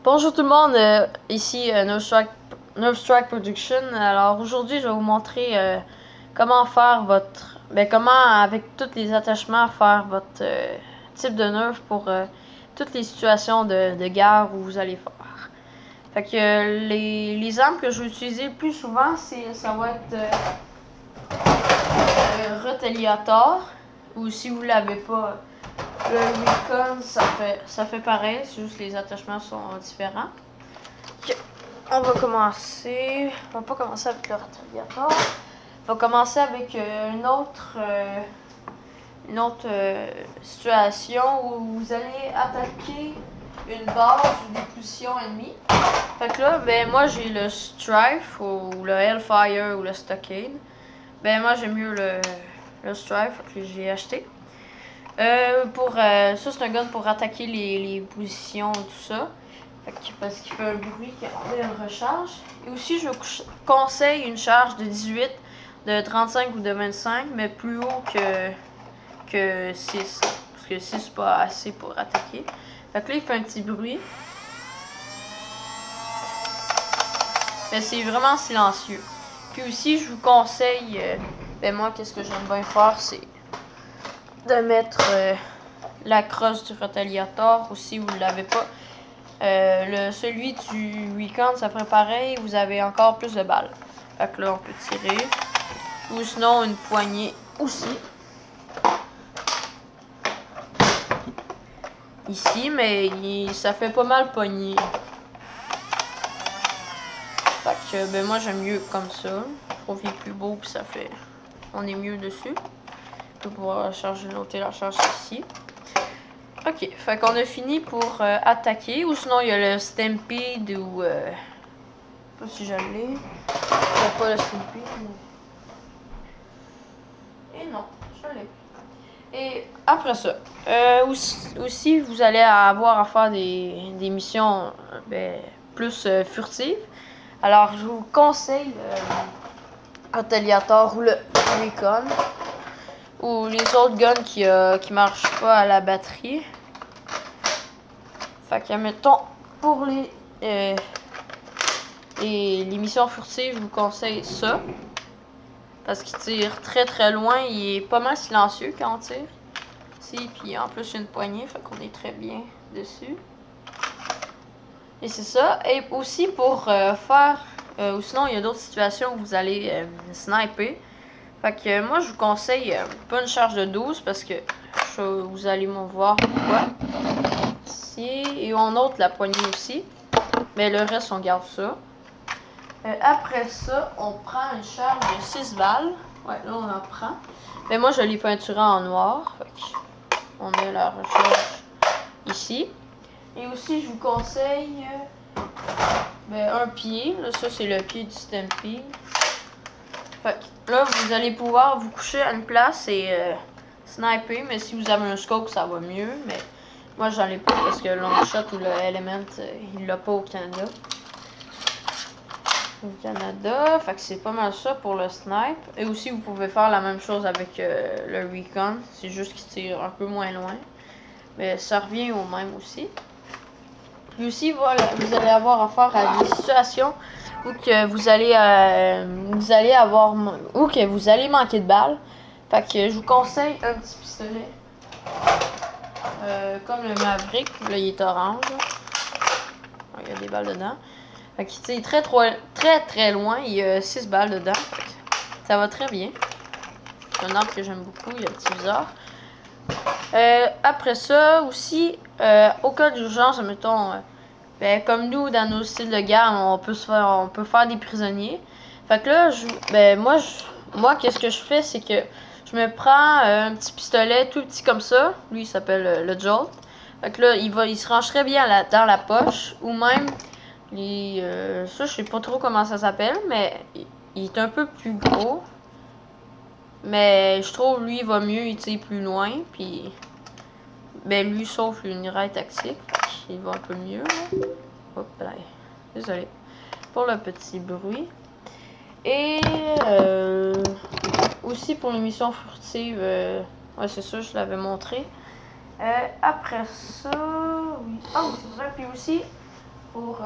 Bonjour tout le monde, ici Nerve Strike Production. Alors aujourd'hui je vais vous montrer comment faire comment avec tous les attachements faire votre type de nerf pour toutes les situations de guerre où vous allez faire. Fait que les armes que je vais utiliser le plus souvent, ça va être Retaliator, ou si vous l'avez pas, le Recon, ça fait pareil, c'est juste les attachements sont différents. Okay. On va commencer. On va pas commencer avec le Retaliator. On va commencer avec une autre situation où vous allez attaquer une base ou des positions ennemies. Fait que là, ben moi j'ai le Strife ou le Hellfire ou le Stockade. Ben moi j'aime mieux le Strife que j'ai acheté. Ça c'est un gun pour attaquer les positions et tout ça. Parce qu'il fait un bruit qui a une recharge. Et aussi je vous conseille une charge de 18, de 35 ou de 25, mais plus haut que 6. Parce que 6 c'est pas assez pour attaquer. Fait que là il fait un petit bruit. Mais c'est vraiment silencieux. Puis aussi je vous conseille, ben moi qu'est-ce que j'aime bien faire, c'est de mettre la crosse du Retaliator, ou si vous ne l'avez pas. Celui du Recon, ça ferait pareil, vous avez encore plus de balles. Fait que là, on peut tirer. Ou sinon, une poignée aussi. Ici, mais ça fait pas mal poignée. Fait que, ben moi, j'aime mieux comme ça. Je trouve qu'il est plus beau, puis ça fait... On est mieux dessus. On peut pouvoir charger l'autre et la charge ici. Ok, fait qu'on a fini pour attaquer. Ou sinon, il y a le Stampede ou... je sais pas si je l'ai. C'est pas le Stampede. Et non, je l'ai. Et après ça, aussi vous allez avoir à faire des missions plus furtives. Alors, je vous conseille le Retaliator ou le Recon. Ou les autres guns qui marchent pas à la batterie. Fait que, mettons, pour les missions furtives, je vous conseille ça. Parce qu'il tire très très loin, il est pas mal silencieux quand on tire. Ici, puis en plus il y a une poignée, fait qu'on est très bien dessus. Et c'est ça. Et aussi pour ou sinon il y a d'autres situations où vous allez sniper. Fait que moi je vous conseille pas une charge de 12 parce que vous allez me voir pourquoi. Ici, et on ôte la poignée aussi. Mais le reste on garde ça. Après ça, on prend une charge de 6 balles. Ouais, là on en prend. Mais moi je l'ai peinturé en noir. Fait que on a la recharge ici. Et aussi je vous conseille un pied. Là, ça c'est le pied du Stampede. Fait que là vous allez pouvoir vous coucher à une place et sniper. Mais si vous avez un scope ça va mieux. Mais moi j'en ai pas parce que le Longshot ou le Element il l'a pas au Canada. Fait que c'est pas mal ça pour le snipe. Et aussi vous pouvez faire la même chose avec le Recon. C'est juste qu'il tire un peu moins loin. Mais ça revient au même aussi. Puis aussi voilà, vous allez avoir affaire à des situations où que vous allez que vous allez manquer de balles. Fait que je vous conseille un petit pistolet. Comme le Maverick, là il est orange. Il y a des balles dedans. Fait qu'il tire très loin, il y a 6 balles dedans. Ça va très bien. C'est un arbre que j'aime beaucoup, il y a un petit viseur. Après ça, aussi, au cas d'urgence, mettons, comme nous, dans nos styles de guerre, on peut faire des prisonniers. Fait que là, moi qu'est-ce que je fais, c'est que je me prends un petit pistolet tout petit comme ça. Lui, il s'appelle le Jolt. Fait que là, il se range très bien dans la poche, ou même... ça, je sais pas trop comment ça s'appelle, mais il est un peu plus gros. Mais je trouve lui il va mieux, il tire plus loin. Puis, lui sauf une raille tactique, il va un peu mieux. Là. Hop là. Désolé pour le petit bruit. Et aussi pour les missions furtives, ouais c'est ça, je l'avais montré. Après ça, oui. Oh, c'est vrai, puis aussi. pour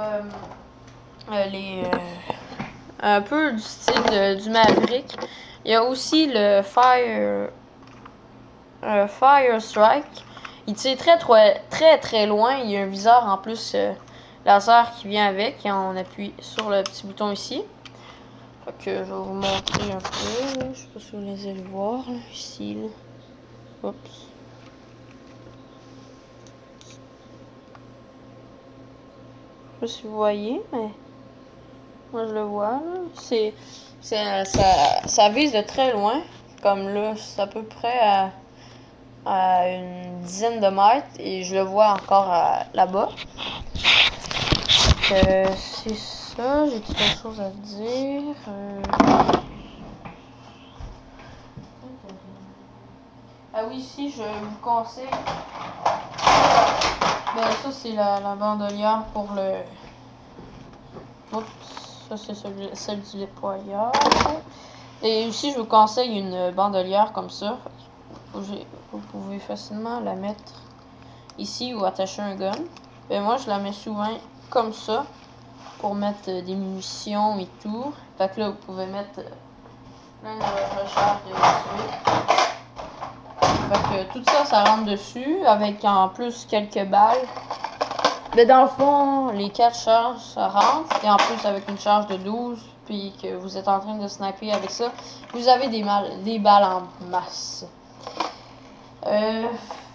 un peu du style du Maverick. Il y a aussi le Fire Strike. Il tire très loin. Il y a un viseur en plus laser qui vient avec. Et on appuie sur le petit bouton ici. Fait que je vais vous montrer un peu. Là. Je sais pas si vous les allez voir. Là. Ici. Là. Oups. Je sais pas si vous voyez, mais moi je le vois. Ça vise de très loin. Comme là, c'est à peu près à une dizaine de mètres et je le vois encore là-bas. C'est ça, j'ai quelque chose à dire. Ah oui, ici, je vous conseille. Ben, ça, c'est la bandolière pour le. Oups, ça, c'est celle du déployeur. Et aussi, je vous conseille une bandolière comme ça. Vous pouvez facilement la mettre ici ou attacher un gun. Ben, moi, je la mets souvent comme ça pour mettre des munitions et tout. Fait que là, vous pouvez mettre plein de recharge dessus. Fait que tout ça, ça rentre dessus avec en plus quelques balles. Mais dans le fond, les 4 charges, ça rentre. Et en plus, avec une charge de 12, puis que vous êtes en train de sniper avec ça, vous avez des balles en masse. Fait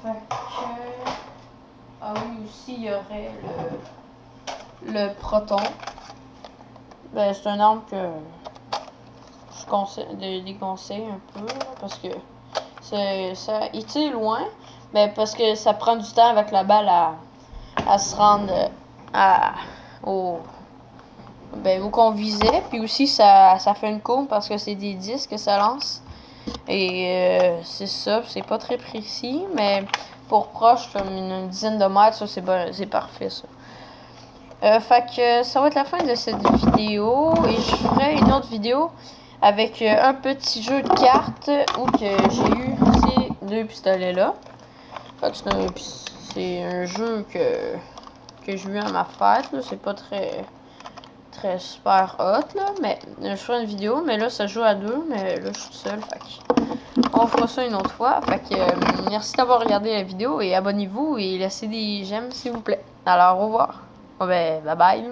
que... Ah oui, aussi, il y aurait le proton. Ben, c'est une arme que je déconseille un peu, là, parce que il tire loin, mais parce que ça prend du temps avec la balle à se rendre où qu'on visait. Puis aussi, ça fait une courbe parce que c'est des disques que ça lance. Et c'est ça, c'est pas très précis, mais pour proche, comme une dizaine de mètres, ça c'est parfait ça. Fait que ça va être la fin de cette vidéo et je ferai une autre vidéo avec un petit jeu de cartes où que j'ai eu ces 2 pistolets là. Fait que c'est un jeu que j'ai eu à ma fête, c'est pas très super hot là, mais je ferai une vidéo, mais là ça joue à 2, mais là je suis seule, fait que on fera ça une autre fois. Fait que merci d'avoir regardé la vidéo et abonnez-vous et laissez des j'aime s'il vous plaît. Alors au revoir. Oh, ben bye bye.